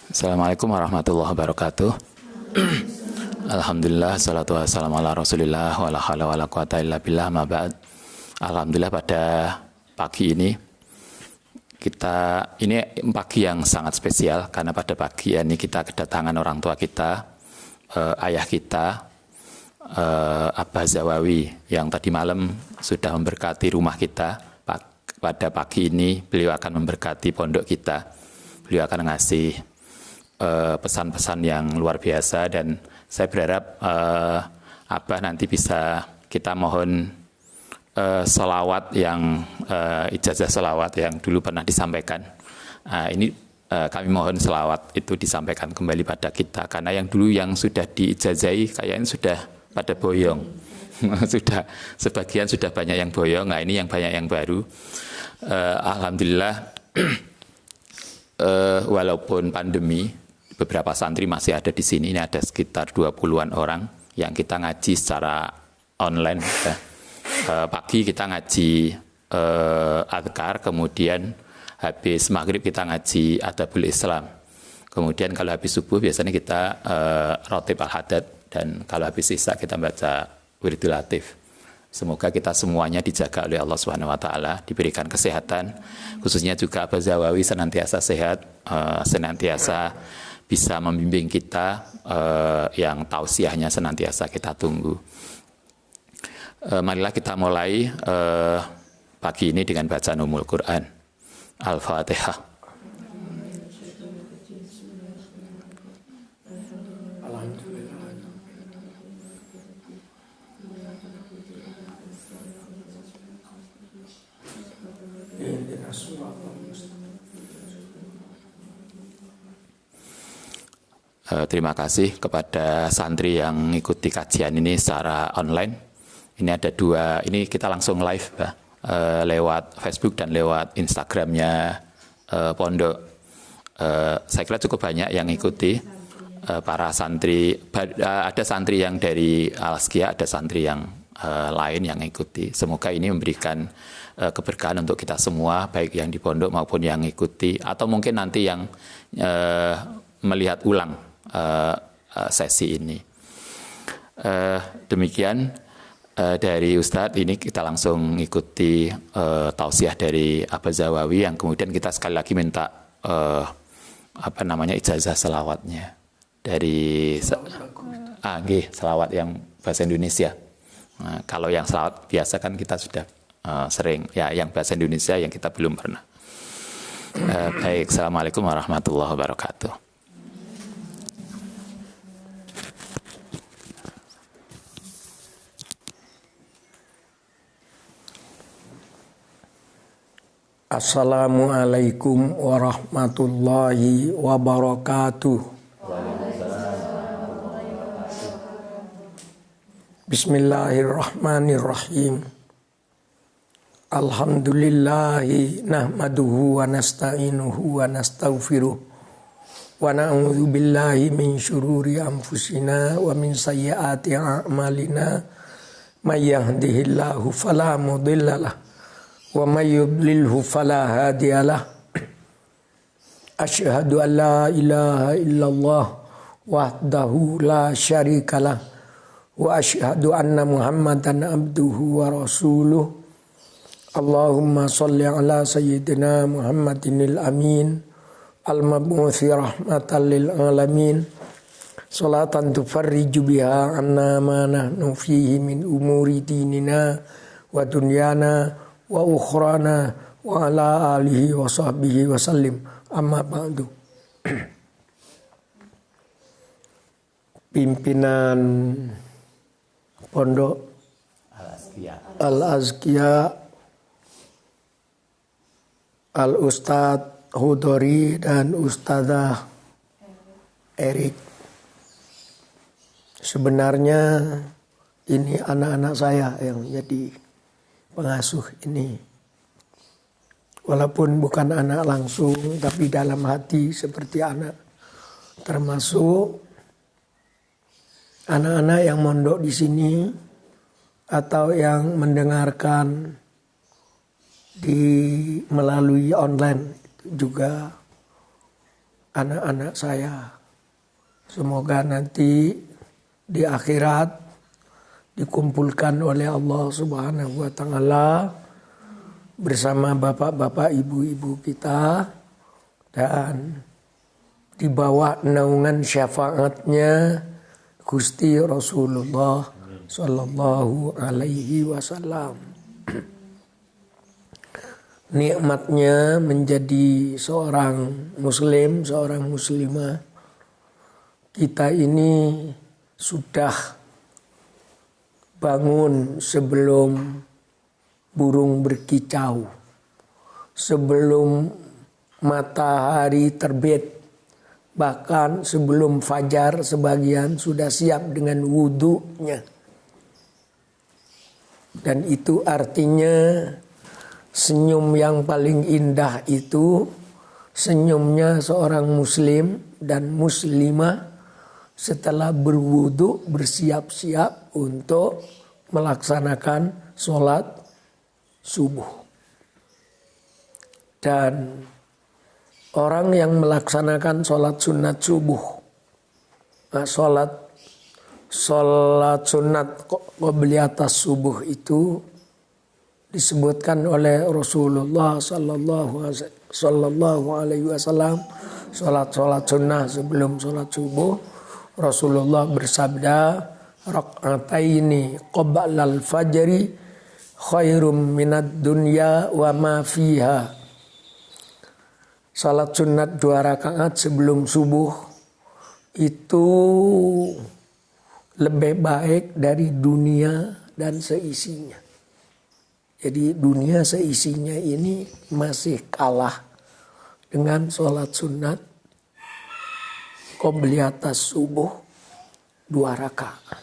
Assalamualaikum warahmatullahi wabarakatuh. Alhamdulillah, salatu wassalamu ala rasulillah, wa la hawla wa la quwata illa billah, ma ba'd. Alhamdulillah pada pagi ini pagi yang sangat spesial karena pada pagi ini kita kedatangan orang tua kita, ayah kita, Abah Zawawi yang tadi malam sudah memberkati rumah kita. Pada pagi ini beliau akan memberkati pondok kita. Beliau akan ngasih pesan-pesan yang luar biasa dan saya berharap Abah nanti bisa kita mohon selawat yang ijazah selawat yang dulu pernah disampaikan. Kami mohon selawat itu disampaikan kembali pada kita karena yang dulu yang sudah diijazahi kayaknya sudah pada boyong. Sebagian sudah banyak yang boyong. Nah, ini yang banyak yang baru. Alhamdulillah walaupun pandemi beberapa santri masih ada di sini. Ini ada sekitar 20-an orang yang kita ngaji secara online. Pagi kita ngaji adhkar, kemudian habis maghrib kita ngaji adabul Islam. Kemudian kalau habis subuh biasanya kita rotib al-hadad, dan kalau habis isya kita baca wiridul latif. Semoga kita semuanya dijaga oleh Allah Subhanahu wa taala, diberikan kesehatan, khususnya juga Abah Zawawi senantiasa sehat, senantiasa bisa membimbing kita, yang tausiahnya senantiasa kita tunggu. Marilah kita mulai pagi ini dengan bacaan Ummul Quran. Al-Fatihah. Terima kasih kepada santri yang mengikuti kajian ini secara online. Ini ada dua, ini kita langsung live lewat Facebook dan lewat Instagramnya pondok. Saya kira cukup banyak yang mengikuti, para santri. Ada santri yang dari Al-Azkiyah, ada santri yang lain yang mengikuti. Semoga ini memberikan keberkahan untuk kita semua, baik yang di pondok maupun yang mengikuti, atau mungkin nanti yang melihat ulang sesi ini. Demikian dari Ustadz. Ini kita langsung mengikuti tausiah dari Abah Zawawi yang kemudian kita sekali lagi minta ijazah selawatnya dari selawat yang bahasa Indonesia. Nah, kalau yang selawat biasa kan kita sudah sering, ya yang bahasa Indonesia yang kita belum pernah. Baik, Assalamualaikum warahmatullahi wabarakatuh. Assalamualaikum warahmatullahi wabarakatuh. Bismillahirrahmanirrahim. Alhamdulillahi nahmaduhu wa nasta'inuhu wa nastaghfiruh wa na'udzu billahi min syururi anfusina wa min sayyiati a'malina may yahdihillahu fala mudhillalah wa may yudlilhu fala hadiyalah. Asyhadu an la ilaha illallah wahdahu la syarikalah wa asyhadu anna Muhammadan abduhu wa rasuluh. Allahumma shalli ala sayyidina Muhammadinil amin al-mab'uthi rahmatan lil alamin, salatan tufarriju biha anna ma nahnu fihi min umuri dinina wa dunyana wa ukhrana wa ala alihi wa sahbihi wa sallim. Amma ba'du. Pimpinan Pondok Al-Azkiyah, Al-Ustadz Hudori dan Ustadzah Erik. Sebenarnya ini anak-anak saya yang jadi pengasuh ini. Walaupun bukan anak langsung, tapi dalam hati seperti anak. Termasuk anak-anak yang mondok di sini atau yang mendengarkan melalui online juga anak-anak saya. Semoga nanti di akhirat dikumpulkan oleh Allah Subhanahu wa taala bersama bapak-bapak ibu-ibu kita dan di bawah naungan syafaatnya Gusti Rasulullah sallallahu alaihi wasallam. Nikmatnya menjadi seorang muslim, seorang muslimah. Kita ini sudah bangun sebelum burung berkicau, sebelum matahari terbit, bahkan sebelum fajar sebagian sudah siap dengan wudunya. Dan itu artinya senyum yang paling indah itu senyumnya seorang muslim dan muslimah setelah berwudu bersiap-siap untuk melaksanakan sholat subuh. Dan orang yang melaksanakan sholat sunat subuh, sholat sunat qobliyah subuh itu disebutkan oleh Rasulullah sallallahu alaihi wasallam, sholat sunnah sebelum sholat subuh. Rasulullah bersabda, rak'ataini qoblal fajri khairum minad dunya wa ma fiha. Salat sunat 2 rakaat sebelum subuh itu lebih baik dari dunia dan seisinya. Jadi dunia seisinya ini masih kalah dengan salat sunat qobliyah subuh 2 rakaat.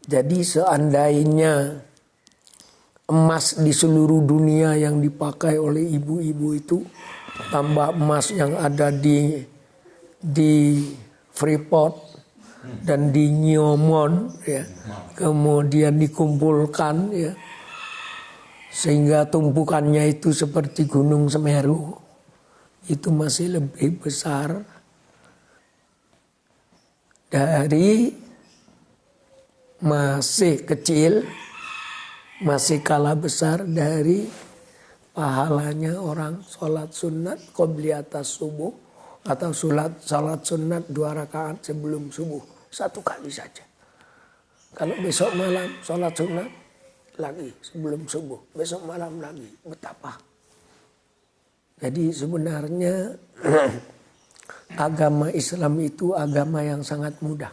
Jadi seandainya emas di seluruh dunia yang dipakai oleh ibu-ibu itu tambah emas yang ada di Freeport dan di Nyomon ya, kemudian dikumpulkan ya, sehingga tumpukannya itu seperti Gunung Semeru, itu masih lebih besar dari masih kecil, masih kalah besar dari pahalanya orang sholat sunat qobliyah subuh atau sholat sunat 2 rakaat sebelum subuh 1 kali saja. Kalau besok malam sholat sunat lagi sebelum subuh, besok malam lagi, betapa. Jadi sebenarnya agama Islam itu agama yang sangat mudah.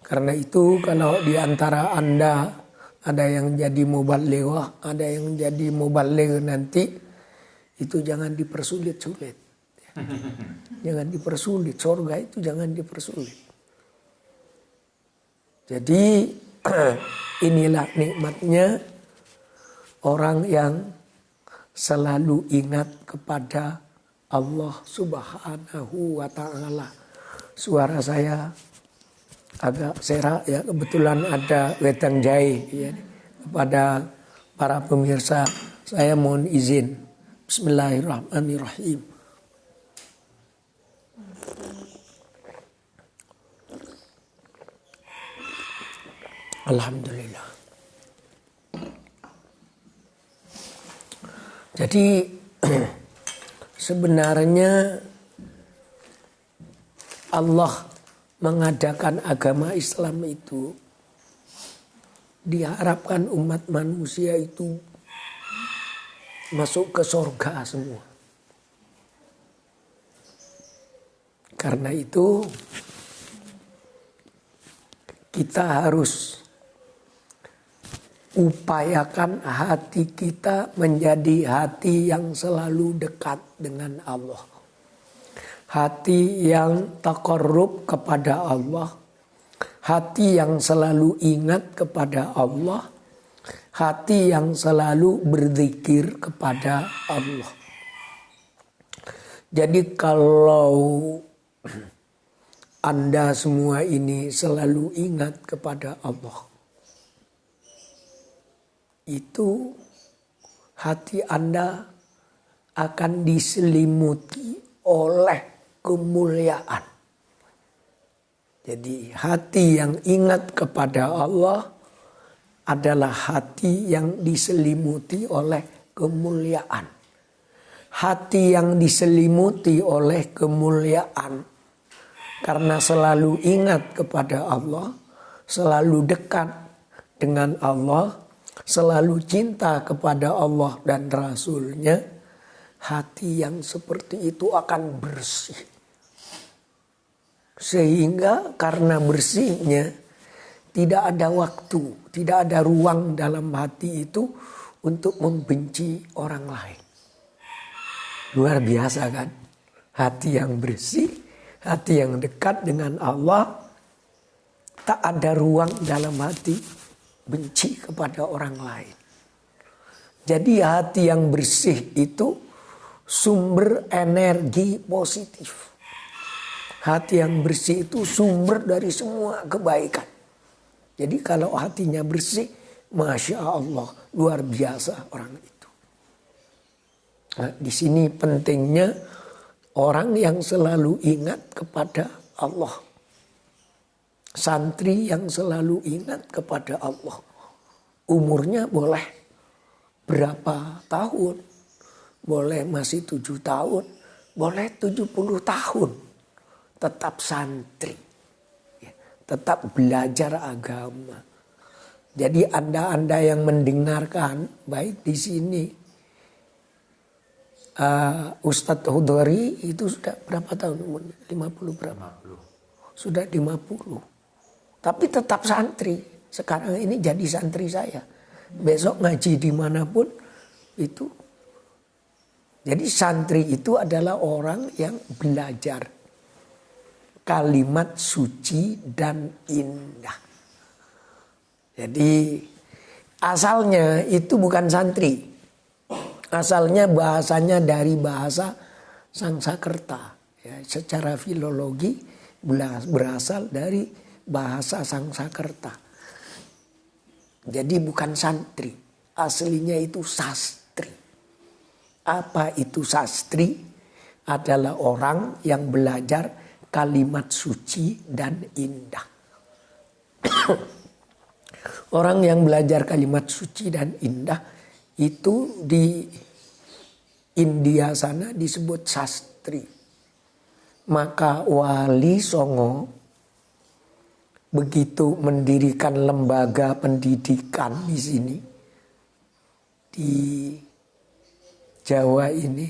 Karena itu kalau di antara Anda ada yang jadi mubaligh, ada yang jadi mubaligh nanti, itu jangan dipersulit-sulit. Jangan dipersulit, surga itu jangan dipersulit. Jadi inilah nikmatnya orang yang selalu ingat kepada Allah Subhanahu wa ta'ala. Suara saya agak serak ya, kebetulan ada wedang jahe ya. Kepada para pemirsa saya mohon izin. Bismillahirrahmanirrahim. Alhamdulillah. Jadi sebenarnya Allah mengadakan agama Islam itu diharapkan umat manusia itu masuk ke surga semua. Karena itu kita harus upayakan hati kita menjadi hati yang selalu dekat dengan Allah. Hati yang taqarrub kepada Allah. Hati yang selalu ingat kepada Allah. Hati yang selalu berzikir kepada Allah. Jadi kalau Anda semua ini selalu ingat kepada Allah, itu hati Anda akan diselimuti oleh kemuliaan. Jadi hati yang ingat kepada Allah adalah hati yang diselimuti oleh kemuliaan. Hati yang diselimuti oleh kemuliaan karena selalu ingat kepada Allah, selalu dekat dengan Allah, selalu cinta kepada Allah dan Rasul-Nya, hati yang seperti itu akan bersih. Sehingga karena bersihnya tidak ada waktu, tidak ada ruang dalam hati itu untuk membenci orang lain. Luar biasa kan? Hati yang bersih, hati yang dekat dengan Allah, tak ada ruang dalam hati benci kepada orang lain. Jadi hati yang bersih itu sumber energi positif. Hati yang bersih itu sumber dari semua kebaikan. Jadi kalau hatinya bersih, Masya Allah, luar biasa orang itu. Nah, di sini pentingnya orang yang selalu ingat kepada Allah. Santri yang selalu ingat kepada Allah. Umurnya boleh berapa tahun. Boleh masih 7 tahun. Boleh 70 tahun. Tetap santri. Tetap belajar agama. Jadi Anda yang mendengarkan, baik di sini. Ustadz Hudori itu sudah berapa tahun? 50 berapa? 50. Sudah 50. Tapi tetap santri. Sekarang ini jadi santri saya. Besok ngaji dimanapun itu. Jadi santri itu adalah orang yang belajar kalimat suci dan indah. Jadi asalnya itu bukan santri. Asalnya bahasanya dari bahasa Sangsakerta. Ya, secara filologi berasal dari bahasa Sangsakerta. Jadi bukan santri. Aslinya itu sastri. Apa itu sastri? Adalah orang yang belajar kalimat suci dan indah. Orang yang belajar kalimat suci dan indah itu di India sana disebut sastri. Maka Wali Songo begitu mendirikan lembaga pendidikan di sini, di Jawa ini,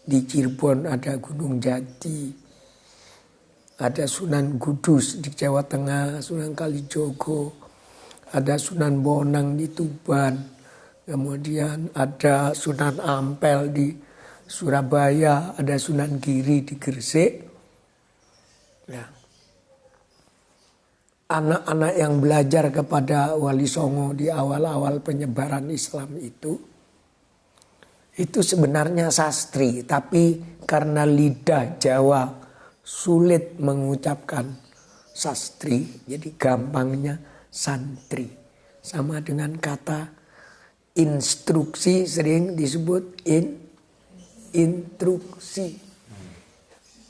di Cirebon ada Gunung Jati, ada Sunan Kudus di Jawa Tengah, Sunan Kalijogo, ada Sunan Bonang di Tuban, kemudian ada Sunan Ampel di Surabaya, ada Sunan Giri di Gresik. Nah, anak-anak yang belajar kepada Wali Songo di awal-awal penyebaran Islam itu sebenarnya sastri, tapi karena lidah Jawa sulit mengucapkan sastri, jadi gampangnya santri. Sama dengan kata instruksi sering disebut instruksi.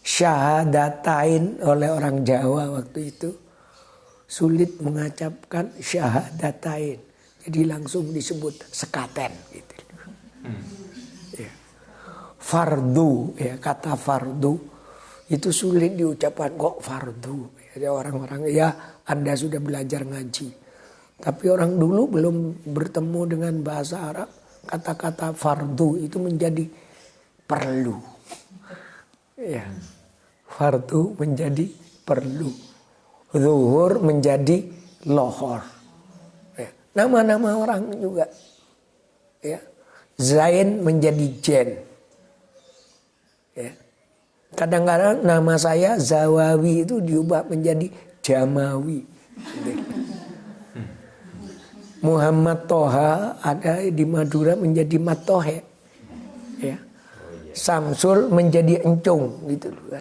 Syahadatain oleh orang Jawa waktu itu sulit mengucapkan syahadatain, jadi langsung disebut sekaten gitu. Ya. Fardu, ya, kata fardu itu sulit diucapkan, kok fardu. Jadi orang-orang, ya Anda sudah belajar ngaji. Tapi orang dulu belum bertemu dengan bahasa Arab. Kata-kata fardu itu menjadi perlu. Ya, fardu menjadi perlu. Zuhur menjadi lohor. Ya. Nama-nama orang juga. Ya. Zain menjadi jen. Ya. Kadang-kadang nama saya Zawawi itu diubah menjadi Jamawi. Muhammad Toha ada di Madura menjadi Matohe. Ya. Samsul menjadi Encung gitu kan.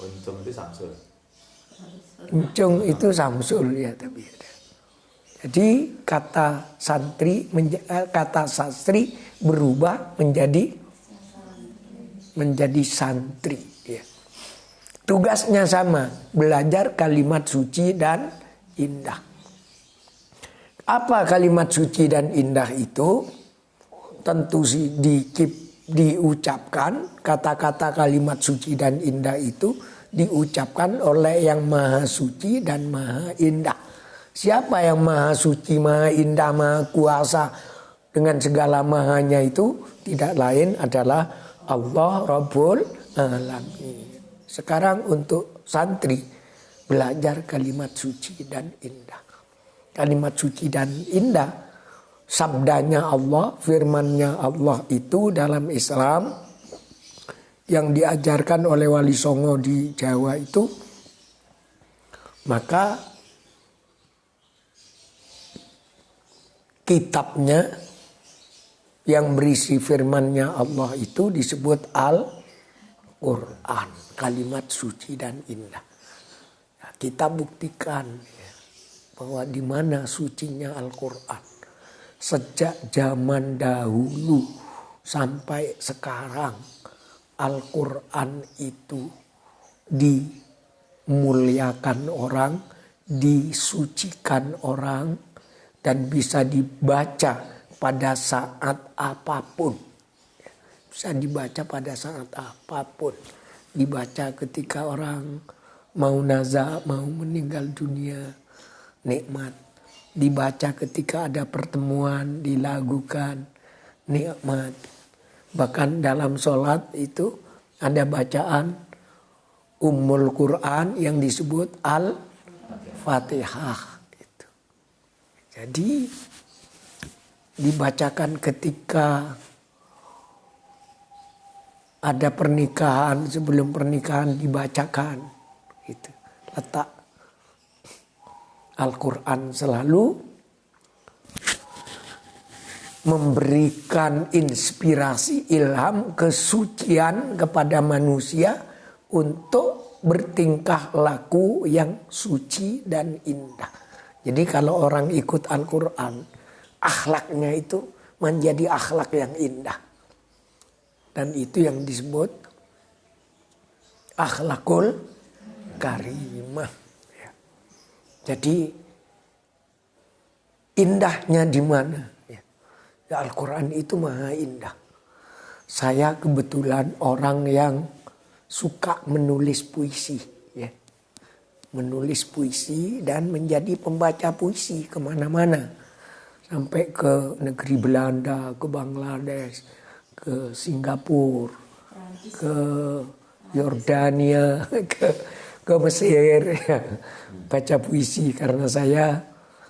Encung itu Samsul. Encung itu Samsul ya, tapi ada. Jadi kata sastri berubah menjadi menjadi santri. Ya. Tugasnya sama, belajar kalimat suci dan indah. Apa kalimat suci dan indah itu? Tentu sih diucapkan, kata-kata kalimat suci dan indah itu diucapkan oleh yang maha suci dan maha indah. Siapa yang maha suci, maha indah, maha kuasa dengan segala mahanya itu? Tidak lain adalah Allah Rabbul Alamin. Sekarang untuk santri belajar kalimat suci dan indah. Kalimat suci dan indah, sabdanya Allah, firmannya Allah itu dalam Islam yang diajarkan oleh Wali Songo di Jawa itu, maka kitabnya yang berisi firmannya Allah itu disebut Al-Quran, kalimat suci dan indah. Nah, kita buktikan bahwa di mana sucinya Al-Quran. Sejak zaman dahulu sampai sekarang Al-Quran itu dimuliakan orang, disucikan orang, dan bisa dibaca pada saat apapun. Bisa dibaca pada saat apapun. Dibaca ketika orang mau nazar, mau meninggal dunia, nikmat. Dibaca ketika ada pertemuan, dilagukan, nikmat. Bahkan dalam sholat itu ada bacaan Ummul Quran yang disebut Al-Fatihah. Jadi dibacakan ketika ada pernikahan, sebelum pernikahan dibacakan. Gitu. Letak Al-Quran selalu memberikan inspirasi, ilham, kesucian kepada manusia untuk bertingkah laku yang suci dan indah. Jadi kalau orang ikut Al-Quran, akhlaknya itu menjadi akhlak yang indah. Dan itu yang disebut akhlakul karimah. Jadi indahnya di mana? Ya, Al-Quran itu maha indah. Saya kebetulan orang yang suka menulis puisi. Ya. Menulis puisi dan menjadi pembaca puisi kemana-mana. Sampai ke negeri Belanda, ke Bangladesh, ke Singapura, ke Yordania, ke Mesir. Ya. Baca puisi karena saya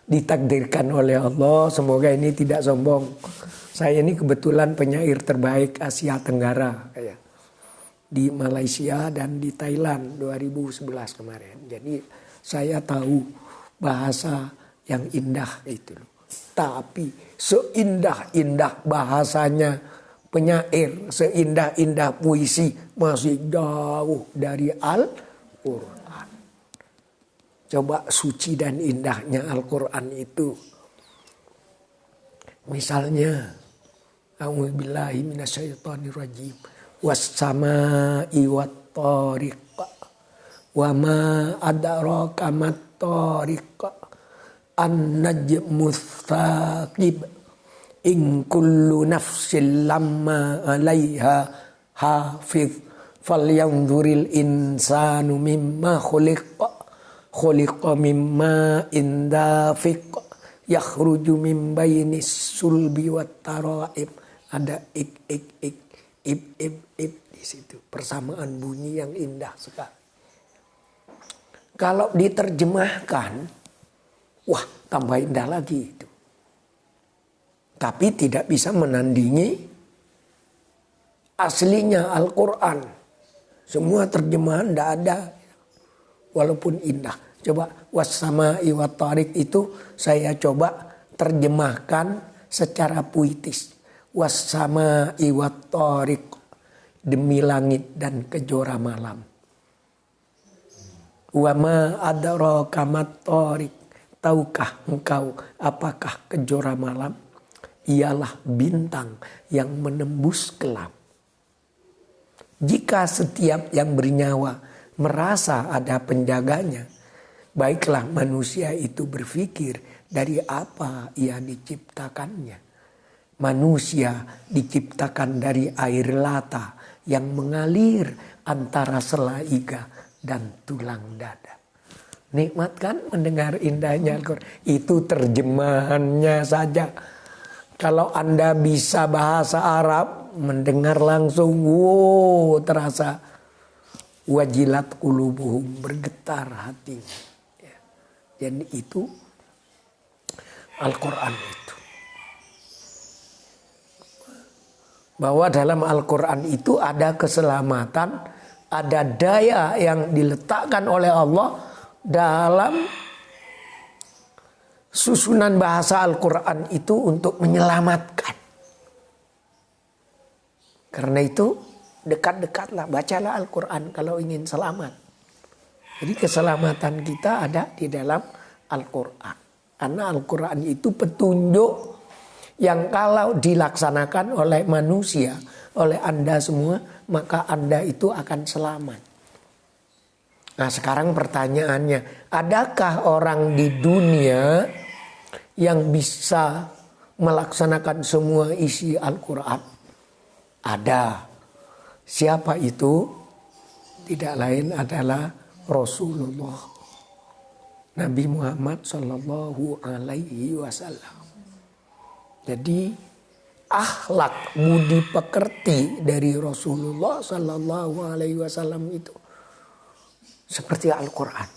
ditakdirkan oleh Allah, semoga ini tidak sombong. Saya ini kebetulan penyair terbaik Asia Tenggara ya. Di Malaysia dan di Thailand 2011 kemarin. Jadi saya tahu bahasa yang indah itu. Tapi seindah-indah bahasanya penyair, seindah-indah puisi masih jauh dari Al-Quran. Coba suci dan indahnya Al-Quran itu. Misalnya, a'udzubillahi minasyaitonirrajim. Was-samaa'i wat-thariq. Wa ma adraka mat-thariq. An-najmu tsaqib. In kullu nafsin lamma 'alaiha hafiz. Falyanzuril insanu mimma khuliqa. Khuliqa mimma indafiq yakhruju min bainis sulbi wat taraib. Ada ib di situ. Persamaan bunyi yang indah sekali. Kalau diterjemahkan, wah tambah indah lagi itu. Tapi tidak bisa menandingi aslinya Al-Quran. Semua terjemahan tidak ada. Walaupun indah. Coba was-samaa'i wat-thariq itu saya coba terjemahkan secara puitis. Was-samaa'i wat-thariq, demi langit dan kejora malam. Wa ma adraka mat-thariq, tahukah engkau apakah kejora malam? Ialah bintang yang menembus kelam. Jika setiap yang bernyawa merasa ada penjaganya, baiklah manusia itu berpikir dari apa ia diciptakannya. Manusia diciptakan dari air lata yang mengalir antara sela iga dan tulang dada. Nikmat kan mendengar indahnya Al-Quran. Itu terjemahannya saja. Kalau Anda bisa bahasa Arab, mendengar langsung, wow, terasa wajilat qulubuhum, bergetar hatinya. Ya. Jadi itu Al-Quran itu. Bahwa dalam Al-Quran itu ada keselamatan, ada daya yang diletakkan oleh Allah dalam susunan bahasa Al-Quran itu untuk menyelamatkan. Karena itu dekat-dekatlah, bacalah Al-Quran kalau ingin selamat. Jadi keselamatan kita ada di dalam Al-Quran. Karena Al-Quran itu petunjuk yang kalau dilaksanakan oleh manusia, oleh Anda semua, maka Anda itu akan selamat. Nah sekarang pertanyaannya, adakah orang di dunia yang bisa melaksanakan semua isi Al-Quran? Ada. Siapa itu? Tidak lain adalah Rasulullah Nabi Muhammad Sallallahu Alaihi Wasallam. Jadi akhlak budi pekerti dari Rasulullah Sallallahu Alaihi Wasallam itu seperti Al-Quran.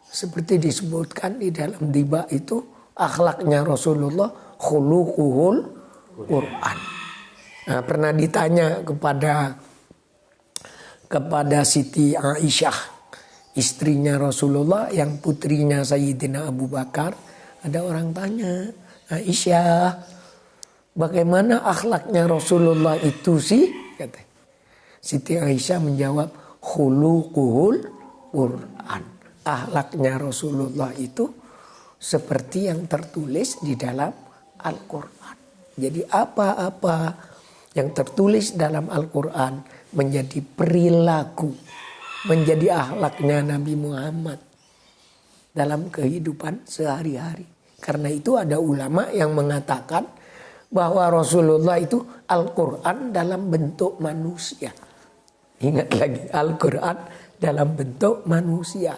Seperti disebutkan di dalam tiba itu, akhlaknya Rasulullah khuluquhul Quran. Nah, pernah ditanya kepada Siti Aisyah, istrinya Rasulullah yang putrinya Sayyidina Abu Bakar. Ada orang tanya, Aisyah, bagaimana akhlaknya Rasulullah itu sih? Kata. Siti Aisyah menjawab, khuluquhul Quran. Akhlaknya Rasulullah itu seperti yang tertulis di dalam Al-Quran. Jadi apa-apa yang tertulis dalam Al-Quran menjadi perilaku, menjadi akhlaknya Nabi Muhammad dalam kehidupan sehari-hari. Karena itu ada ulama yang mengatakan bahwa Rasulullah itu Al-Quran dalam bentuk manusia. Ingat lagi, Al-Quran dalam bentuk manusia.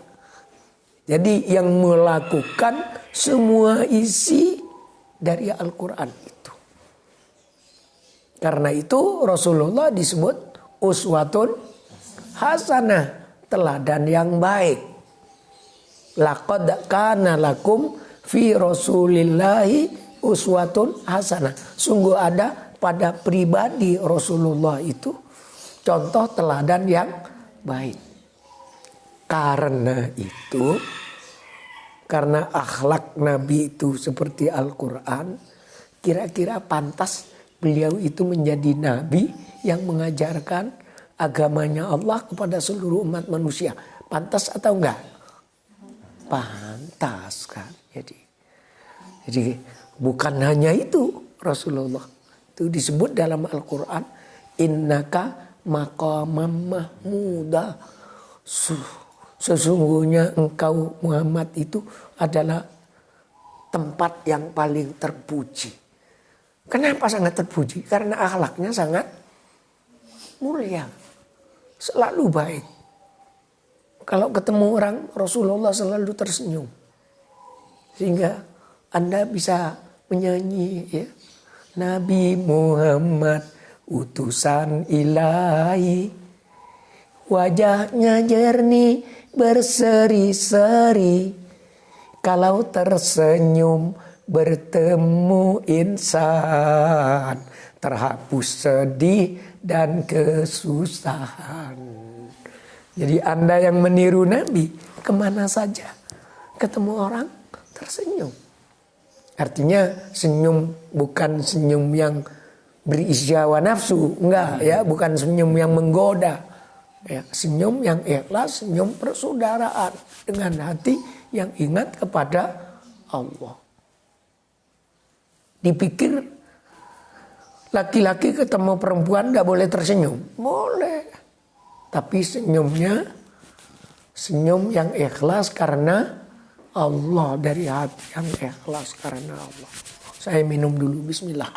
Jadi yang melakukan semua isi dari Al-Quran itu. Karena itu Rasulullah disebut uswatun hasanah, teladan yang baik. Laqad kana lakum fi Rasulillahi uswatun hasanah. Sungguh ada pada pribadi Rasulullah itu contoh teladan yang baik. Karena itu, karena akhlak Nabi itu seperti Al-Quran, kira-kira pantas beliau itu menjadi Nabi yang mengajarkan agamanya Allah kepada seluruh umat manusia. Pantas atau enggak? Pantas kan. Jadi bukan hanya itu, Rasulullah itu disebut dalam Al-Quran, innaka maqamam mahmuda. Sesungguhnya engkau Muhammad itu adalah tempat yang paling terpuji. Kenapa sangat terpuji? Karena akhlaknya sangat mulia. Selalu baik. Kalau ketemu orang, Rasulullah selalu tersenyum. Sehingga Anda bisa menyanyi, ya, Nabi Muhammad utusan ilahi, wajahnya jernih berseri-seri, kalau tersenyum bertemu insan, terhapus sedih dan kesusahan. Jadi Anda yang meniru Nabi, kemana saja ketemu orang tersenyum. Artinya senyum bukan senyum yang berisi hawa nafsu, enggak ya, bukan senyum yang menggoda. Ya, senyum yang ikhlas, senyum persaudaraan dengan hati yang ingat kepada Allah. Dipikir Laki-laki ketemu perempuan tidak boleh tersenyum. Boleh. Tapi senyumnya senyum yang ikhlas karena Allah, dari hati yang ikhlas karena Allah. Saya minum dulu, bismillah.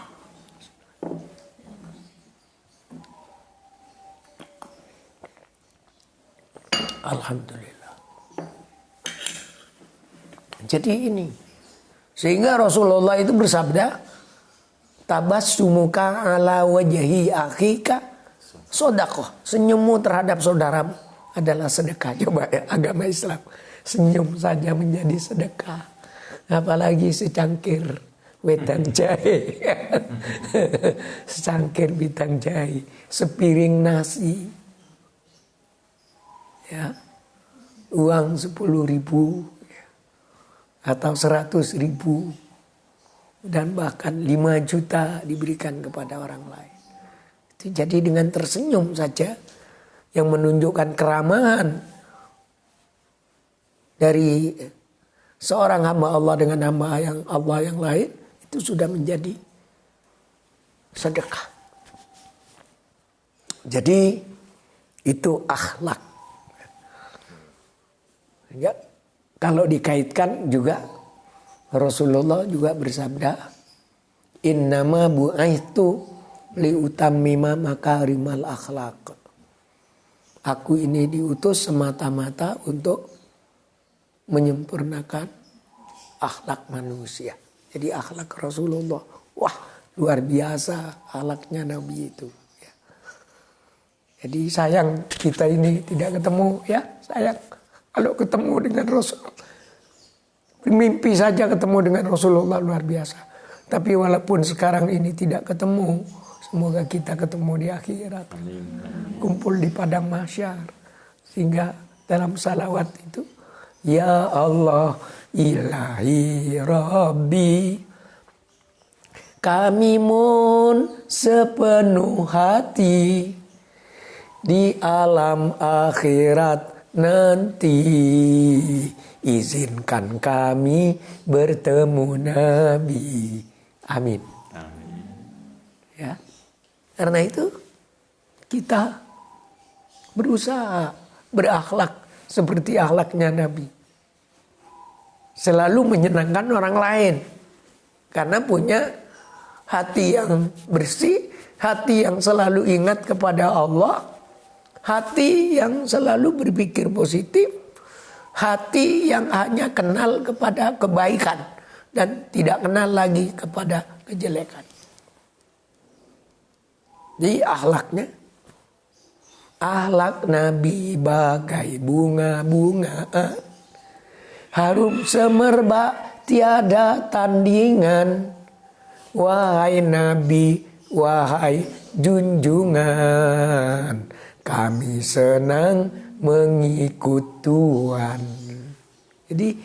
Alhamdulillah. Jadi ini. Sehingga Rasulullah itu bersabda, tabassumuka ala wajhi akhika sedekah. Senyummu terhadap saudaramu adalah sedekah. Coba ya, agama Islam. Senyum saja menjadi sedekah. Apalagi secangkir wedang jahe. Secangkir wedang jahe. Sepiring nasi. Ya. Uang 10.000 atau 100.000. Dan bahkan 5 juta diberikan kepada orang lain. Jadi dengan tersenyum saja yang menunjukkan keramahan dari seorang hamba Allah dengan hamba yang Allah yang lain, itu sudah menjadi sedekah. Jadi itu akhlak. Ya, kalau dikaitkan juga Rasulullah juga bersabda, innama bu'aitu liutammima makarimal akhlaq. Aku ini diutus semata-mata untuk menyempurnakan akhlak manusia. Jadi akhlak Rasulullah, wah luar biasa akhlaknya Nabi itu. Ya. Jadi sayang kita ini tidak ketemu, ya sayang kalau ketemu dengan Rasulullah. Mimpi saja ketemu dengan Rasulullah luar biasa. Tapi walaupun sekarang ini tidak ketemu, semoga kita ketemu di akhirat. Kumpul di padang mahsyar. Sehingga dalam salawat itu, ya Allah ilahi rabbi, kami mun sepenuh hati di alam akhirat nanti. Izinkan kami bertemu Nabi. Amin. Amin. Ya. Karena itu kita berusaha berakhlak seperti akhlaknya Nabi. Selalu menyenangkan orang lain. Karena punya hati yang bersih, hati yang selalu ingat kepada Allah, hati yang selalu berpikir positif, hati yang hanya kenal kepada kebaikan dan tidak kenal lagi kepada kejelekan. Jadi akhlaknya, akhlak Nabi bagai bunga-bungaan, harum semerbak tiada tandingan. Wahai Nabi, wahai junjungan, kami senang mengikut Tuhan. Jadi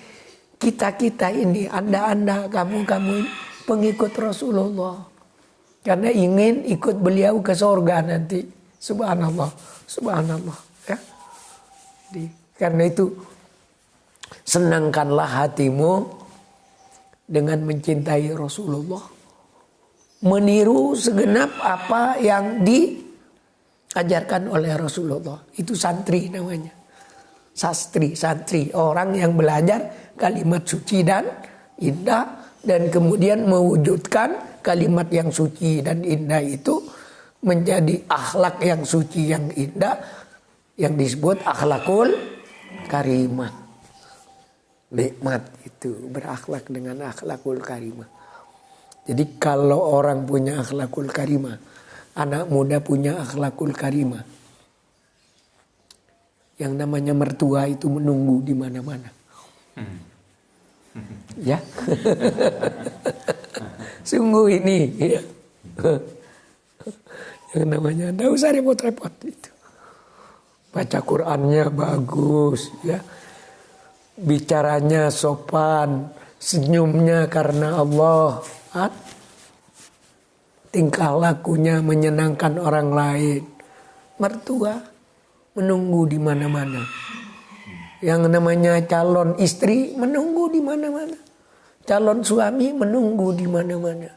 kita ini, anda, kamu pengikut Rasulullah. Karena ingin ikut beliau ke surga nanti. Subhanallah, subhanallah. Ya. Jadi, karena itu senangkanlah hatimu dengan mencintai Rasulullah. Meniru segenap apa yang ajarkan oleh Rasulullah. Itu santri namanya. Santri. Orang yang belajar kalimat suci dan indah. Dan kemudian mewujudkan kalimat yang suci dan indah itu menjadi akhlak yang suci yang indah. Yang disebut akhlakul karimah. Nikmat itu berakhlak dengan akhlakul karimah. Jadi kalau orang punya akhlakul karimah, anak muda punya akhlakul karimah, yang namanya mertua itu menunggu di mana-mana. Ya. Sungguh ini ya. Yang namanya enggak usah repot-repot itu. Baca Qur'annya bagus ya. Bicaranya sopan, senyumnya karena Allah. Tingkah lakunya menyenangkan orang lain. Mertua menunggu di mana-mana. Yang namanya calon istri menunggu di mana-mana. Calon suami menunggu di mana-mana.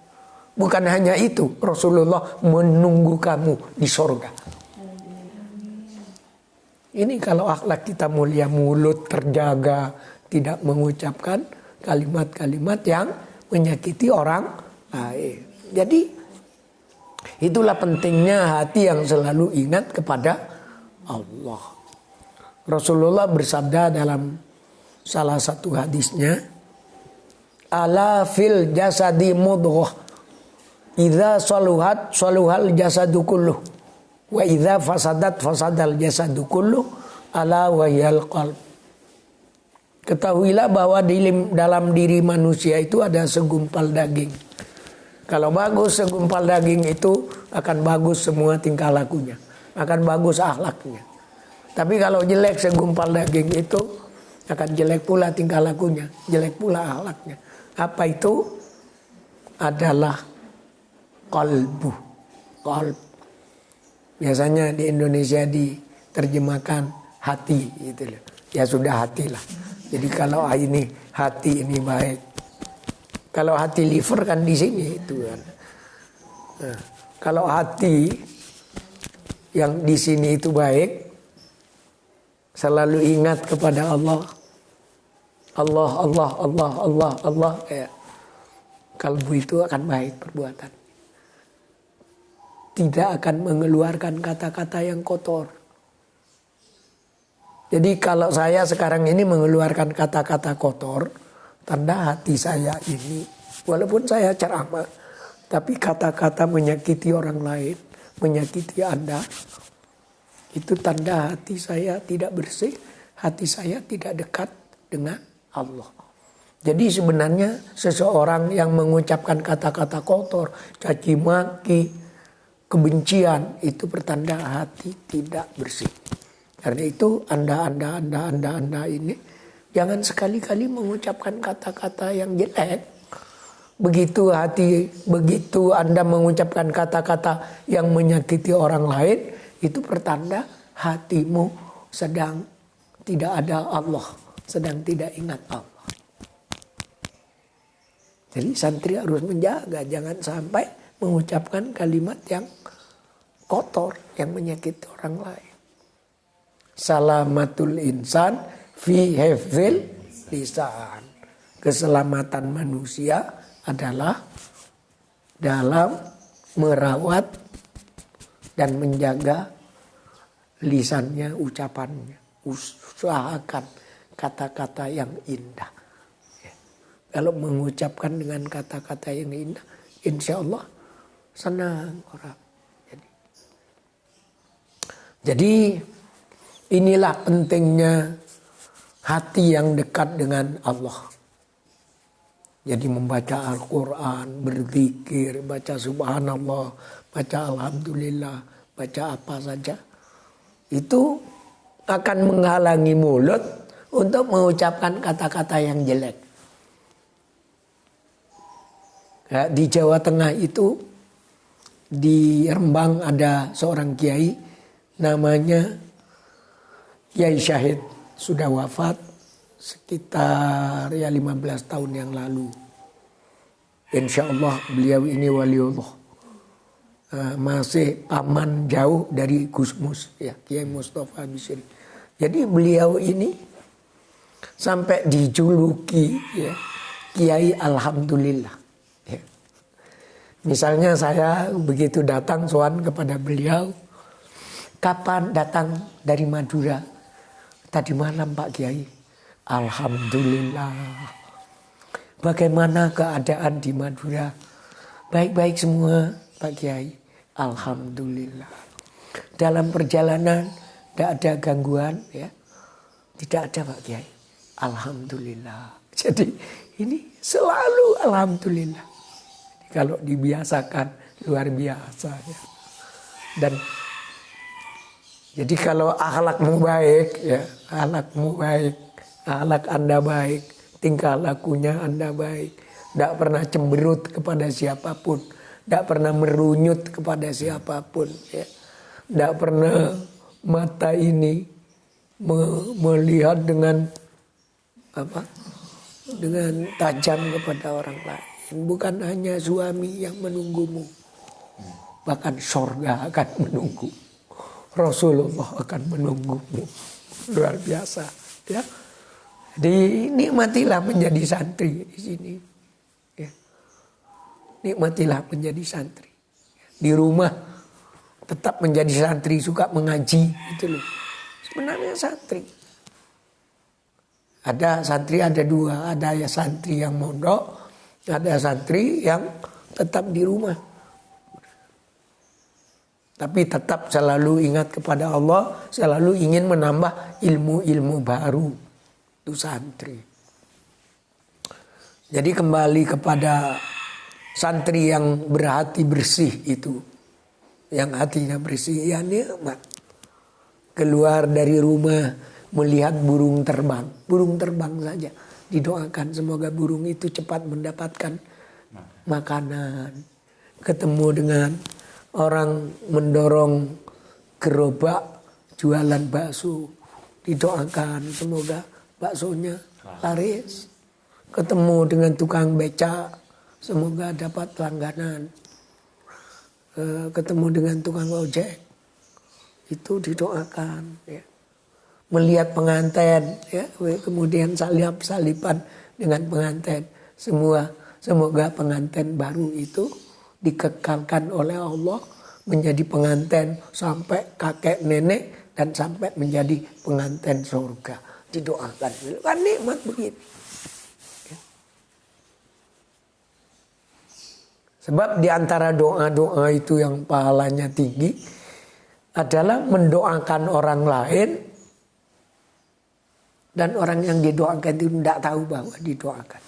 Bukan hanya itu, Rasulullah menunggu kamu di sorga. Ini kalau akhlak kita mulia, mulut terjaga, tidak mengucapkan kalimat-kalimat yang menyakiti orang lain. Jadi itulah pentingnya hati yang selalu ingat kepada Allah. Rasulullah bersabda dalam salah satu hadisnya, ala fil jasadi mudghah, idza saluhat saluhal jasadu kulluh, wa idza fasadat fasadal jasadu kulluh, ala wahyal qalb. Ketahuilah bahwa dalam diri manusia itu ada segumpal daging. Kalau bagus segumpal daging itu akan bagus semua tingkah lakunya, akan bagus akhlaknya. Tapi kalau jelek segumpal daging itu akan jelek pula tingkah lakunya, jelek pula akhlaknya. Apa itu? Adalah qalbu. Qalb. Biasanya di Indonesia diterjemahkan hati gitu loh. Ya sudah hatilah. Jadi kalau ini hati ini baik. Kalau hati liver kan di sini itu kan. Nah, kalau hati yang di sini itu baik, selalu ingat kepada Allah. Allah, Allah, Allah, Allah, Allah. Ya. Kalbu itu akan baik perbuatan. Tidak akan mengeluarkan kata-kata yang kotor. Jadi kalau saya sekarang ini mengeluarkan kata-kata kotor, tanda hati saya ini, walaupun saya ceramah, tapi kata-kata menyakiti orang lain, menyakiti Anda, itu tanda hati saya tidak bersih, hati saya tidak dekat dengan Allah. Jadi sebenarnya seseorang yang mengucapkan kata-kata kotor, caci maki, kebencian, itu pertanda hati tidak bersih. Karena itu anda ini jangan sekali-kali mengucapkan kata-kata yang jelek. Begitu Anda mengucapkan kata-kata yang menyakiti orang lain, itu pertanda hatimu sedang tidak ada Allah, sedang tidak ingat Allah. Jadi santri harus menjaga, jangan sampai mengucapkan kalimat yang kotor, yang menyakiti orang lain. Salamatul insan fi hifdzil lisan. Keselamatan manusia adalah dalam merawat dan menjaga lisannya, ucapannya. Usahakan kata-kata yang indah. Kalau mengucapkan dengan kata-kata yang indah, insya Allah senang orang. Jadi inilah pentingnya hati yang dekat dengan Allah. Jadi membaca Al-Quran, berzikir, baca subhanallah, baca alhamdulillah, baca apa saja. Itu akan menghalangi mulut untuk mengucapkan kata-kata yang jelek. Ya, di Jawa Tengah itu, di Rembang ada seorang kiai, namanya Kiai Syahid, sudah wafat sekitar 15 tahun yang lalu. Insya Allah beliau ini waliullah. Masih paman jauh dari Gus Mus, ya, Kiai Mustafa Bisri. Jadi beliau ini sampai dijuluki ya, Kiai Alhamdulillah. Ya. Misalnya saya begitu datang sowan kepada beliau, kapan datang dari Madura? Tadi malam Pak Kiai. Alhamdulillah. Bagaimana keadaan di Madura? Baik-baik semua Pak Kiai. Alhamdulillah. Dalam perjalanan tidak ada gangguan ya. Tidak ada Pak Kiai. Alhamdulillah. Jadi ini selalu alhamdulillah. Jadi, kalau dibiasakan luar biasa ya. Dan jadi kalau akhlakmu baik, ya, akhlakmu baik, akhlak Anda baik, tingkah lakunya Anda baik, tidak pernah cemberut kepada siapapun, tidak pernah merunyut kepada siapapun, ya, tidak pernah mata ini melihat dengan tajam kepada orang lain. Bukan hanya suami yang menunggumu, bahkan surga akan menunggu. Rasulullah akan menunggumu. Luar biasa, ya. Nikmatilah menjadi santri di sini. Ya. Nikmatilah menjadi santri. Di rumah tetap menjadi santri, suka mengaji, gitu loh. Sebenarnya santri. Ada santri ada dua, ada ya santri yang mondok, ada santri yang tetap di rumah. Tapi tetap selalu ingat kepada Allah, selalu ingin menambah ilmu-ilmu baru. Itu santri. Jadi kembali kepada santri yang berhati bersih itu. Yang hatinya bersih, ya nikmat. Keluar dari rumah, melihat burung terbang. Burung terbang saja. Didoakan semoga burung itu cepat mendapatkan makanan. Ketemu dengan orang mendorong gerobak jualan bakso. Didoakan semoga baksonya laris. Ketemu dengan tukang beca, semoga dapat langganan. Ketemu dengan tukang ojek, itu didoakan. Ya. Melihat pengantin, ya, kemudian salipan dengan pengantin. Semoga pengantin baru itu dikekalkan oleh Allah menjadi pengantin sampai kakek nenek dan sampai menjadi pengantin surga. Didoakan, kan nikmat begitu. Ya. Sebab di antara doa-doa itu yang pahalanya tinggi adalah mendoakan orang lain dan orang yang didoakan itu tidak tahu bahwa didoakan.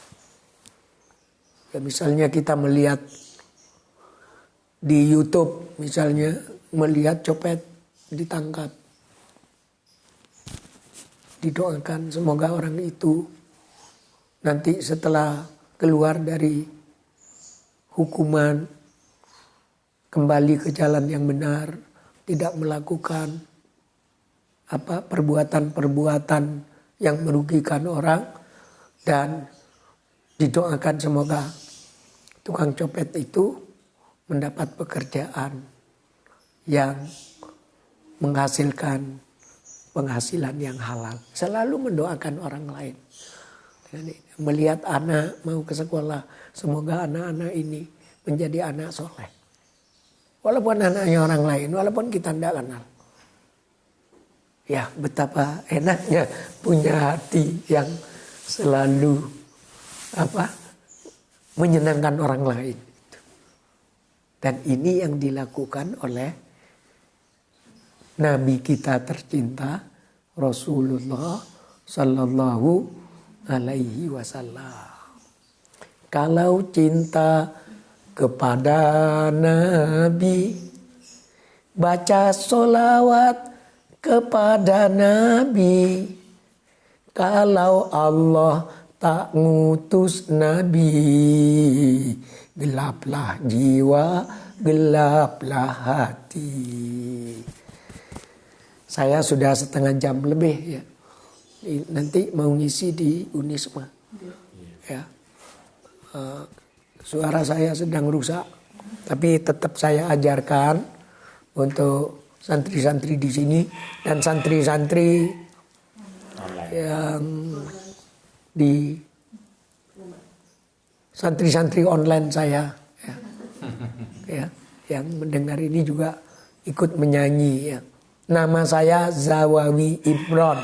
Ya, misalnya kita melihat di YouTube, misalnya melihat copet ditangkap. Didoakan semoga orang itu nanti setelah keluar dari hukuman kembali ke jalan yang benar, tidak melakukan perbuatan-perbuatan yang merugikan orang, dan didoakan semoga tukang copet itu mendapat pekerjaan yang menghasilkan penghasilan yang halal. Selalu mendoakan orang lain. Melihat anak mau ke sekolah, semoga anak-anak ini menjadi anak soleh. Walaupun anaknya orang lain, walaupun kita tidak kenal. Ya, betapa enaknya punya hati yang selalu menyenangkan orang lain. Dan ini yang dilakukan oleh Nabi kita tercinta Rasulullah Sallallahu Alaihi Wasallam. Kalau cinta kepada Nabi, baca solawat kepada Nabi. Kalau Allah tak ngutus Nabi, gelaplah jiwa, gelaplah hati. Saya sudah setengah jam lebih ya. Nanti mau ngisi di Unisma. Ya. Suara saya sedang rusak, tapi tetap saya ajarkan untuk santri-santri di sini dan santri-santri yang di santri-santri online saya, ya, yang mendengar ini juga ikut menyanyi. Ya. Nama saya Zawawi Imron.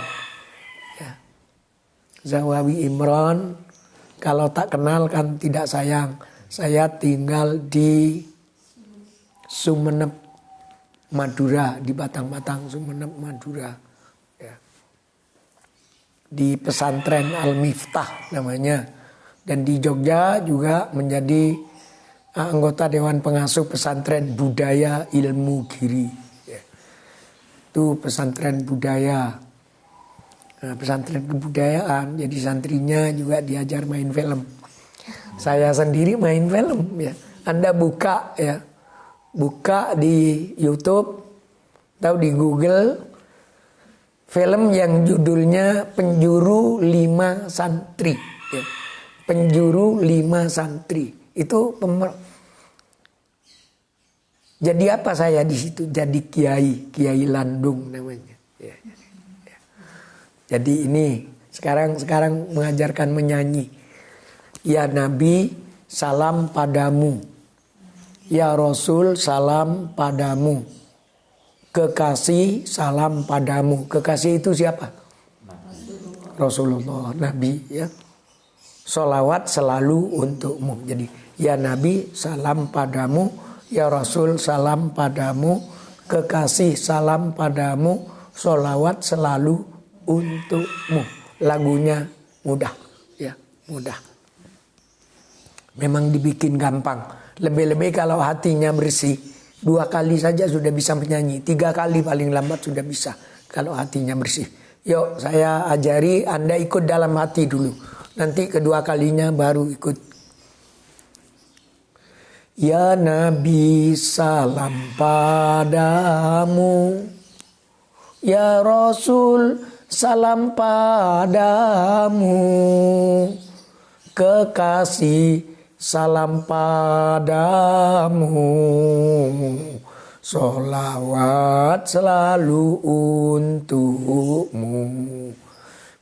Ya. Zawawi Imron. Kalau tak kenal kan tidak sayang. Saya tinggal di Sumeneb, Madura, di Batang-Batang, Sumeneb, Madura. Ya. Di pesantren Al-Miftah namanya. Dan di Jogja juga menjadi anggota Dewan Pengasuh Pesantren Budaya Ilmu Giri. Ya. Itu pesantren budaya. Nah, pesantren kebudayaan, jadi santrinya juga diajar main film. Saya sendiri main film ya. Anda buka ya. Buka di YouTube atau di Google film yang judulnya Penjuru 5 Santri ya. Penjuru 5 Santri. Itu jadi apa saya di situ? Jadi Kiai Landung namanya. Ya. Jadi ini sekarang mengajarkan menyanyi. Ya Nabi, salam padamu. Ya Rasul, salam padamu. Kekasih, salam padamu. Kekasih itu siapa? Rasulullah, Nabi ya. Sholawat selalu untukmu. Jadi ya Nabi, salam padamu. Ya Rasul, salam padamu. Kekasih, salam padamu. Sholawat selalu untukmu. Lagunya mudah, ya mudah. Memang dibikin gampang. Lebih-lebih kalau hatinya bersih, 2 kali saja sudah bisa menyanyi. 3 kali paling lambat sudah bisa kalau hatinya bersih. Yuk saya ajari, Anda ikut dalam hati dulu. Nanti kedua kalinya baru ikut. Ya Nabi, salam padamu. Ya Rasul, salam padamu. Kekasih, salam padamu. Sholawat selalu untukmu.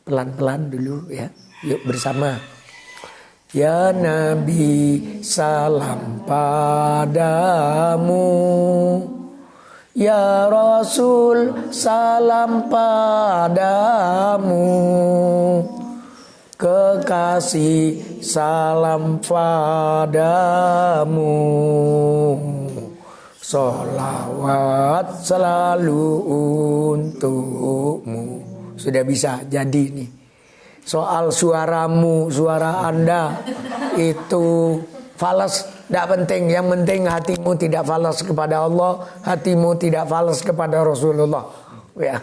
Pelan-pelan dulu ya. Yuk bersama. Ya Nabi, salam padamu. Ya Rasul, salam padamu. Kekasih, salam padamu. Sholawat selalu untukmu. Sudah bisa jadi nih. Soal suaramu, suara Anda itu falas, tidak penting. Yang penting hatimu tidak falas kepada Allah, hatimu tidak falas kepada Rasulullah. Ya.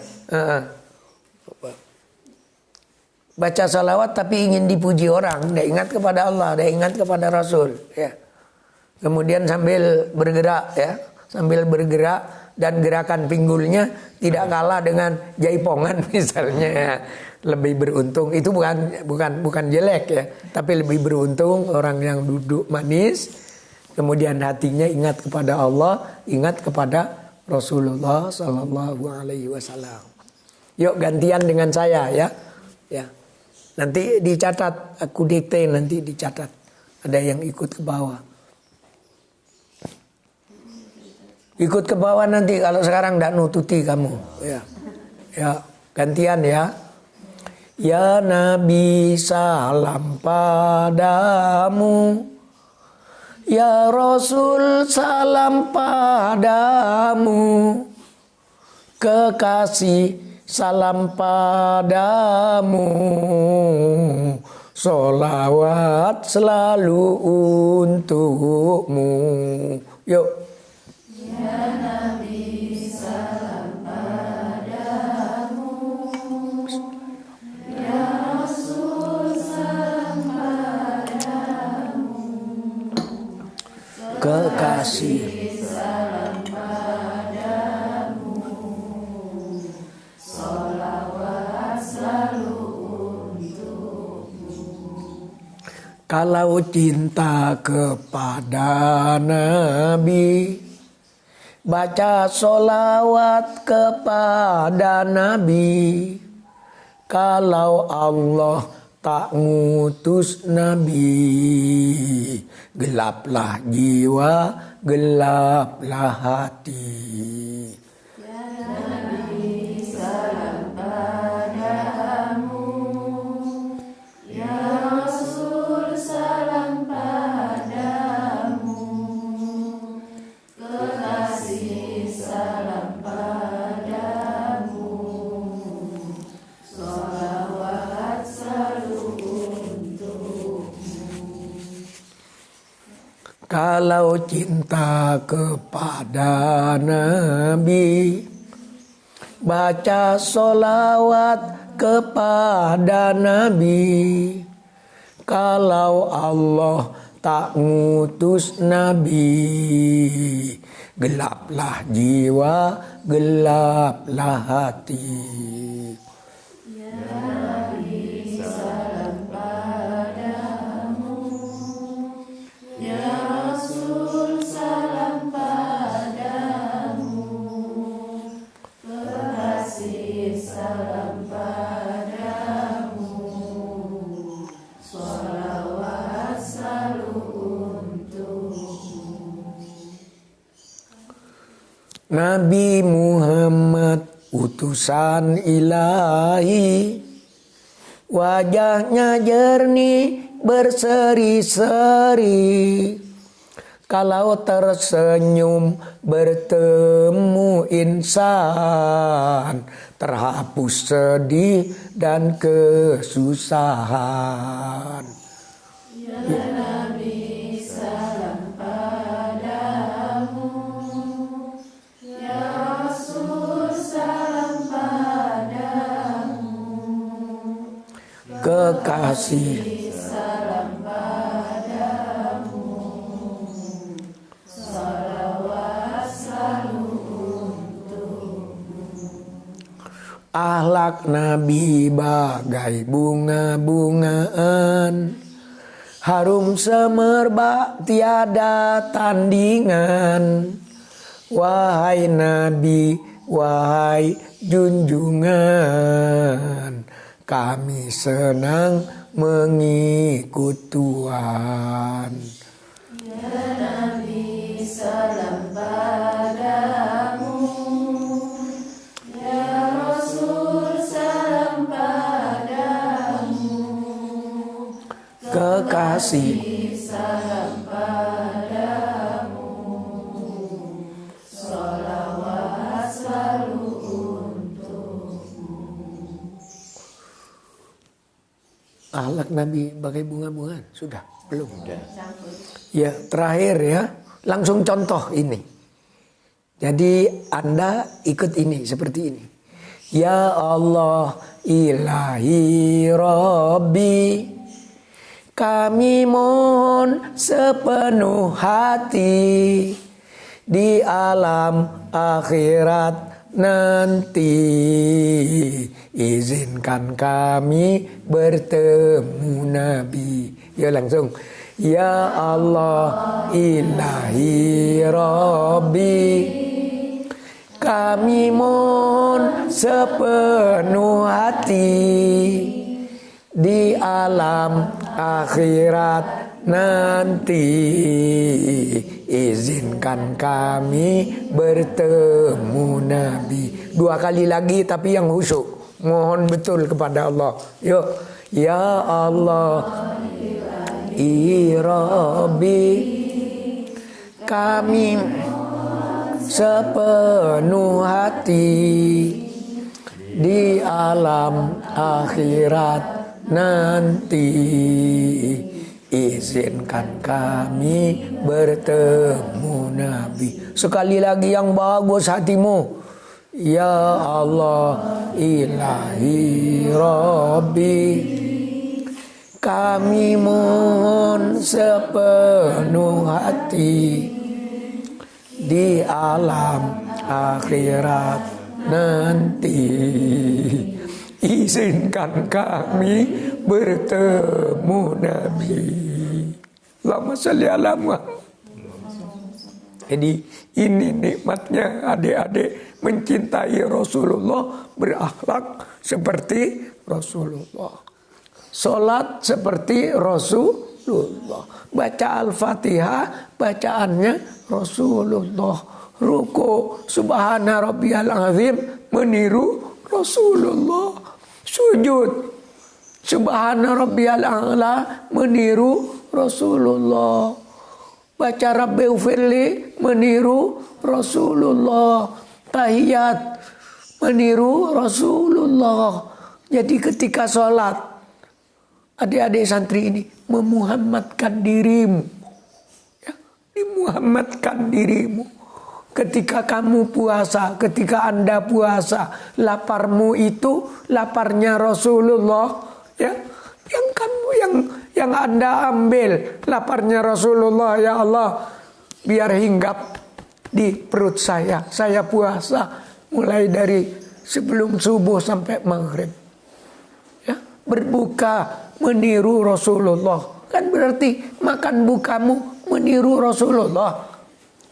Baca salawat tapi ingin dipuji orang, tidak ingat kepada Allah, tidak ingat kepada Rasul. Ya. Kemudian sambil bergerak, ya, sambil bergerak dan gerakan pinggulnya tidak kalah dengan jaipongan misalnya. Ya. Lebih beruntung, itu bukan jelek ya, tapi lebih beruntung orang yang duduk manis, kemudian hatinya ingat kepada Allah, ingat kepada Rasulullah Sallallahu Alaihi Wasallam. Yuk gantian dengan saya ya, ya. Nanti dicatat, aku dikte nanti dicatat. Ada yang ikut ke bawah. Ikut ke bawah nanti kalau sekarang tidak nututi kamu, ya, ya gantian ya. Ya Nabi, salam padamu. Ya Rasul, salam padamu. Kekasih, salam padamu. Sholawat selalu untukmu. Yuk. Ya Nabi, salam padamu. Ya Rasul, salam padamu. Kekasih, salam padamu. Sholawat selalu untukmu. Kalau cinta kepada Nabi, baca sholawat kepada Nabi. Kalau Allah tak ngutus Nabi, gelaplah jiwa, gelaplah hati. Ya Nabi, salam padamu. Ya Rasul, salam padamu. Kekasih, salam padamu. Sholawat selalu untukmu. Kalau cinta kepada Nabi, baca sholawat kepada Nabi. Kalau Allah tak ngutus Nabi, gelaplah jiwa, gelaplah hati. Ya Nabi, salam padamu. Ya Nabi Muhammad utusan ilahi, wajahnya jernih berseri-seri, kalau tersenyum bertemu insan, terhapus sedih dan kesusahan. Ya Nabi, salam padamu. Ya Rasul, salam padamu. Kekasih, salam padamu. Salawat selalu untukmu. Akhlak Nabi bagai bunga-bungaan, harum semerbak tiada tandingan. Wahai Nabi, wahai junjungan, kami senang mengikut Tuhan. Ya Nabi, salam padamu. Ya Rasul, salam padamu. Kekasih, salam padamu. Salawat selalu untukmu. Akhlak Nabi bagai bunga-bungaan. Sudah? Belum? Sudah. Ya, terakhir ya. Langsung contoh ini. Jadi Anda ikut ini seperti ini. Ya Allah, ilahi Rabbi, kami mohon sepenuh hati, di alam akhirat nanti, izinkan kami bertemu Nabi. Ya langsung. Ya Allah, ilahi Rabbi, kami mohon sepenuh hati, di alam akhirat nanti, izinkan kami bertemu Nabi. 2 kali lagi tapi yang khusyuk. Mohon betul kepada Allah. Yuk. Ya Allah, Rabbi, kami sepenuh hati, di alam akhirat nanti, izinkan kami bertemu Nabi. Sekali lagi yang bagus hatimu. Ya Allah, ilahi Rabbi, kami mohon sepenuh hati, di alam akhirat nanti, izinkan kami bertemu Nabi. Allahumma sholli ala Muhammad. Jadi ini nikmatnya adik-adik mencintai Rasulullah, berakhlak seperti Rasulullah, sholat seperti Rasulullah, baca Al-Fatihah bacaannya Rasulullah, ruku subhana rabbiyal azim meniru Rasulullah, sujud subhana rabbiyal a'la meniru Rasulullah, baca Rabbighfirli meniru Rasulullah, tahiyat meniru Rasulullah. Jadi ketika sholat, adik-adik santri ini memuhammadkan dirimu, ya, dimuhammadkan dirimu. Ketika kamu puasa, ketika Anda puasa, laparmu itu laparnya Rasulullah, ya, yang kamu yang Anda ambil laparnya Rasulullah. Ya Allah, biar hinggap di perut saya puasa mulai dari sebelum subuh sampai maghrib, ya, berbuka meniru Rasulullah, kan berarti makan bukamu meniru Rasulullah,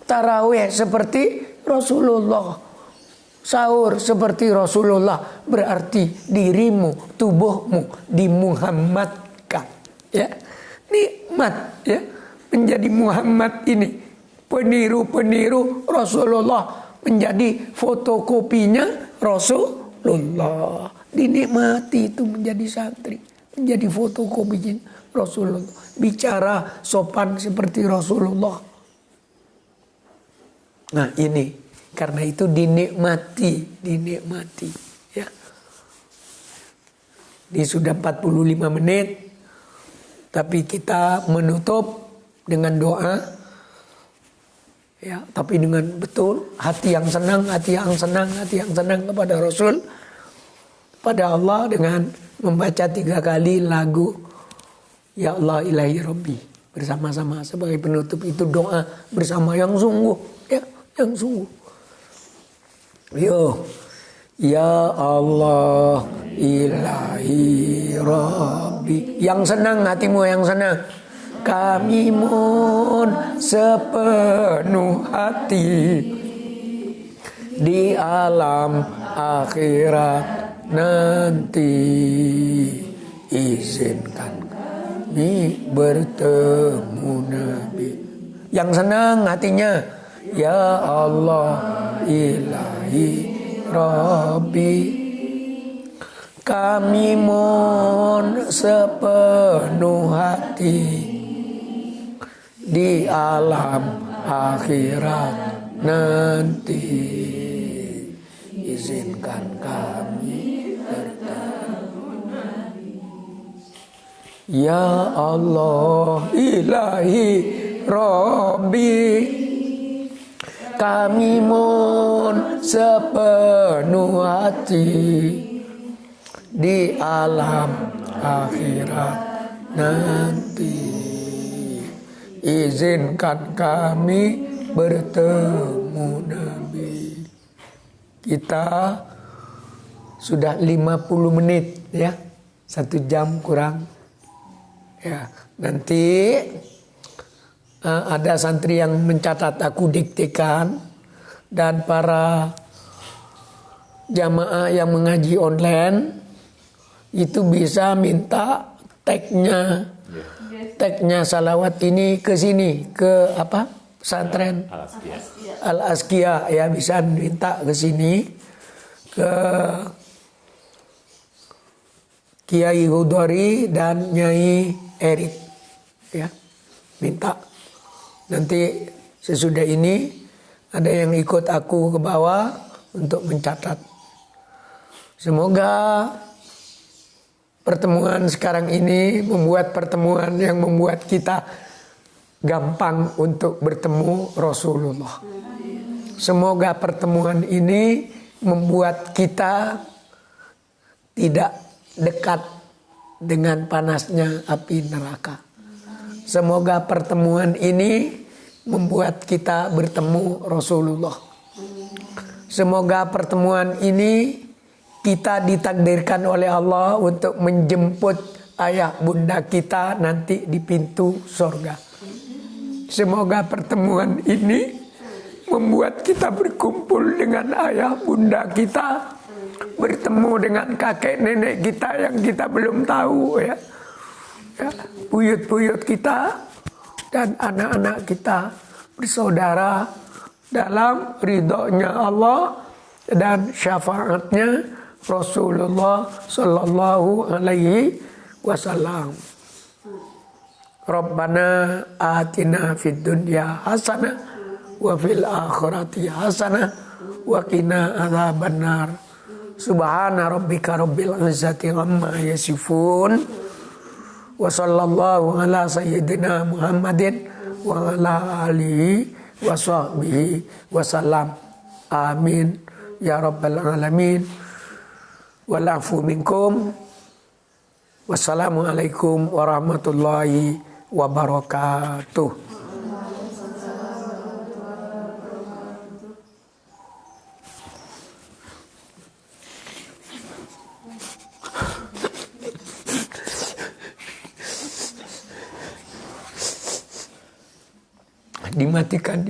tarawih seperti Rasulullah, sahur seperti Rasulullah, berarti dirimu, tubuhmu dimuhammadkan, ya, nikmat, ya, menjadi Muhammad ini, peniru-peniru Rasulullah, menjadi fotokopinya Rasulullah. Dinikmati itu menjadi santri, menjadi fotokopinya Rasulullah. Bicara sopan seperti Rasulullah. Nah ini, karena itu dinikmati ya. Ini sudah 45 menit, tapi kita menutup dengan doa, ya. Tapi dengan betul, hati yang senang kepada Rasul, pada Allah, dengan membaca 3 kali lagu Ya Allah Ilahi Rabbi bersama-sama sebagai penutup. Itu doa bersama yang sungguh, ya, yang sungguh. Yo, Ya Allah Ilahi Rabbi. Yang senang, hatimu yang senang. Kami mohon sepenuh hati di alam akhirat nanti, izinkan kami bertemu Nabi. Yang senang hatinya, Ya Allah Ilahi Rabbi, kami mohon sepenuh hati di alam akhirat nanti, izinkan kami bertemu Nabi. Ya Allah Ilahi Rabbi, kami mohon sepenuh hati di alam akhirat nanti, izinkan kami bertemu Nabi. Kita sudah 50 menit ya, 1 jam kurang ya. Nanti ada santri yang mencatat, aku diktekan, dan para jamaah yang mengaji online itu bisa minta tagnya salawat ini ke sini, ke apa, pesantren Al-Azkiyah ya, bisa minta ke sini, ke Kiai Hudori dan Nyai Erik ya, minta. Nanti sesudah ini ada yang ikut aku ke bawah untuk mencatat. Semoga pertemuan sekarang ini membuat pertemuan yang membuat kita gampang untuk bertemu Rasulullah. Semoga pertemuan ini membuat kita tidak dekat dengan panasnya api neraka. Semoga pertemuan ini membuat kita bertemu Rasulullah. Semoga pertemuan ini kita ditakdirkan oleh Allah untuk menjemput ayah bunda kita nanti di pintu surga. Semoga pertemuan ini membuat kita berkumpul dengan ayah bunda kita, bertemu dengan kakek nenek kita yang kita belum tahu ya. Buyut-buyut kita dan anak-anak kita bersaudara dalam ridhonya Allah dan syafaatnya Rasulullah sallallahu alaihi wasallam. Rabbana atina fid dunya hasanah wa fil akhirati hasanah wa qina adzabannar. Subhana rabbika rabbil izzati amma yasifun. Wa sallallahu ala sayyidina Muhammadin wa ala alihi wa sahbihi wa salam. Amin ya rabbal alamin. Wal afu minkum. Wassalamualaikum warahmatullahi wabarakatuh. Dimatikan.